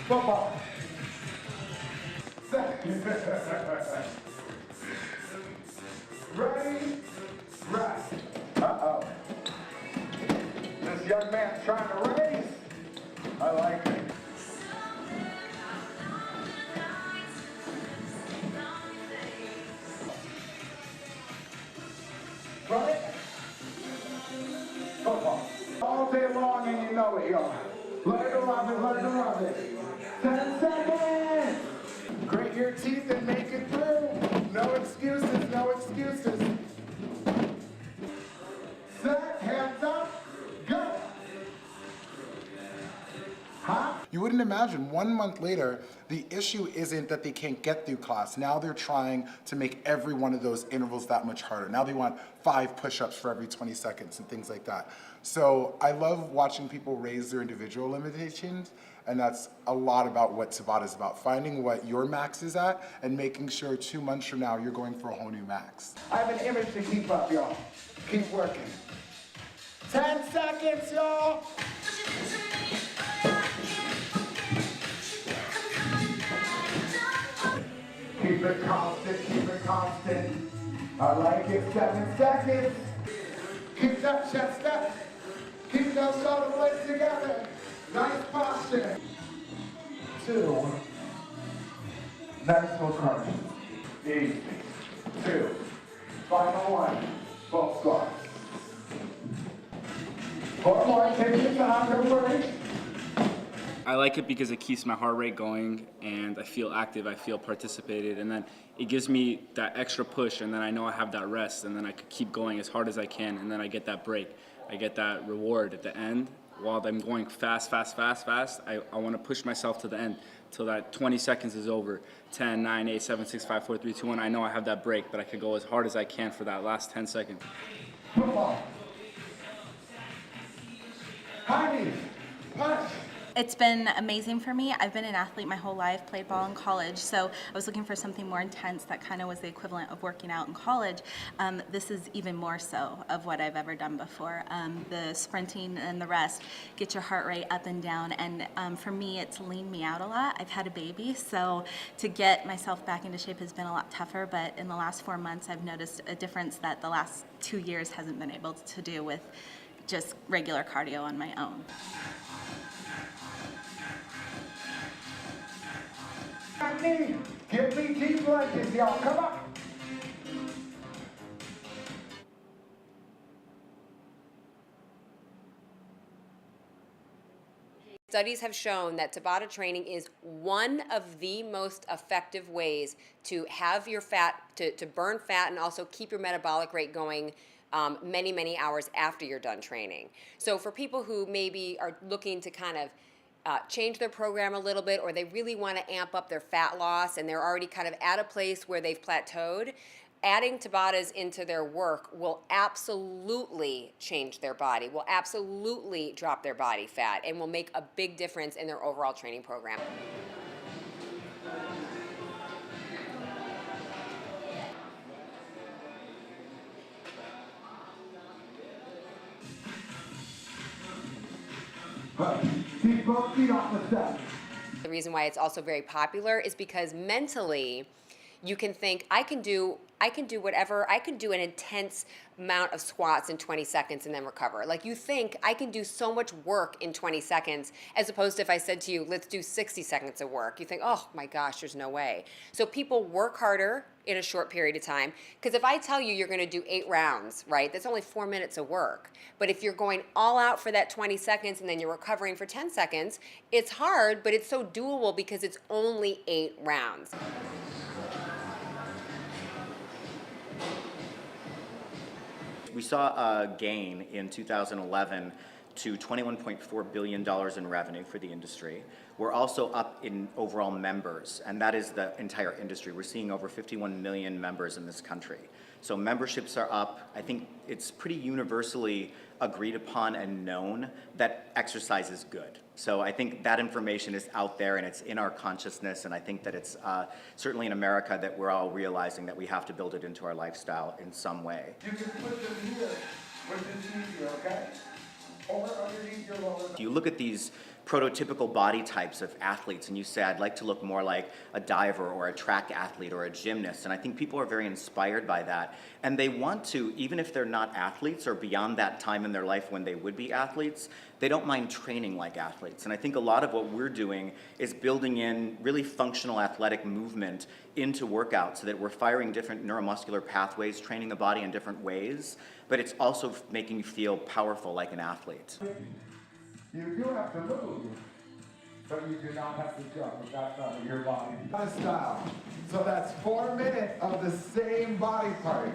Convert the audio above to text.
Football. Ready? Right. Uh-oh. This young man's trying to raise. I like it. Right? Football. All day long and you know it, y'all. Learn to love it, learn to love it. 10 seconds! Grit your teeth and make it through. No excuses, no excuses. Set, hands up, go! Huh? You wouldn't imagine 1 month later, the issue isn't that they can't get through class. Now they're trying to make every one of those intervals that much harder. Now they want 5 push-ups for every 20 seconds and things like that. So I love watching people raise their individual limitations, and that's a lot about what Tabata is about, finding what your max is at and making sure 2 months from now you're going for a whole new max. I have an image to keep up, y'all. Keep working. 10 seconds, y'all! Keep it constant, keep it constant. I like it, 7 seconds. Keep that chest up. Keep those shoulder blades together. Nice posture. 2. Nice little crunch. Easy. 2. Final 1. Both squats. 4 more, take your time, don't worry. I like it because it keeps my heart rate going and I feel active, I feel participated, and then it gives me that extra push, and then I know I have that rest, and then I could keep going as hard as I can, and then I get that break. I get that reward at the end. While I'm going fast, I want to push myself to the end till that 20 seconds is over. 10, 9, 8, 7, 6, 5, 4, 3, 2, 1. I know I have that break, but I could go as hard as I can for that last 10 seconds. Football. High knees. Punch. It's been amazing for me. I've been an athlete my whole life, played ball in college, so I was looking for something more intense that kind of was the equivalent of working out in college. This is even more so of what I've ever done before. The sprinting and the rest get your heart rate up and down, and for me, it's leaned me out a lot. I've had a baby, so to get myself back into shape has been a lot tougher, but in the last 4 months, I've noticed a difference that the last 2 years hasn't been able to do with just regular cardio on my own. Give me deep lunges, y'all. Come on. Studies have shown that Tabata training is one of the most effective ways to have your fat, to burn fat and also keep your metabolic rate going many, many hours after you're done training. So for people who maybe are looking to kind of change their program a little bit, or they really want to amp up their fat loss and they're already kind of at a place where they've plateaued, adding Tabatas into their work will absolutely change their body, will absolutely drop their body fat, and will make a big difference in their overall training program. Keep both feet off the step. The reason why it's also very popular is because mentally you can think, I can do whatever, I can do an intense amount of squats in 20 seconds and then recover. Like, you think I can do so much work in 20 seconds, as opposed to if I said to you, let's do 60 seconds of work. You think, oh my gosh, there's no way. So people work harder in a short period of time, because if I tell you you're gonna do 8 rounds, right, that's only 4 minutes of work. But if you're going all out for that 20 seconds and then you're recovering for 10 seconds, it's hard, but it's so doable because it's only 8 rounds. We saw a gain in 2011 to $21.4 billion in revenue for the industry. We're also up in overall members, and that is the entire industry. We're seeing over 51 million members in this country. So memberships are up. I think it's pretty universally agreed upon and known that exercise is good. So I think that information is out there and it's in our consciousness, and I think that it's certainly in America that we're all realizing that we have to build it into our lifestyle in some way. You can put them here, which is easier, okay? Or underneath your lower back. If you look at these prototypical body types of athletes, and you say, I'd like to look more like a diver or a track athlete or a gymnast, and I think people are very inspired by that. And they want to, even if they're not athletes or beyond that time in their life when they would be athletes, they don't mind training like athletes. And I think a lot of what we're doing is building in really functional athletic movement into workouts so that we're firing different neuromuscular pathways, training the body in different ways, but it's also making you feel powerful like an athlete. You do have to move, but you do not have to jump if that's not in your body. Style. So that's 4 minutes of the same body part.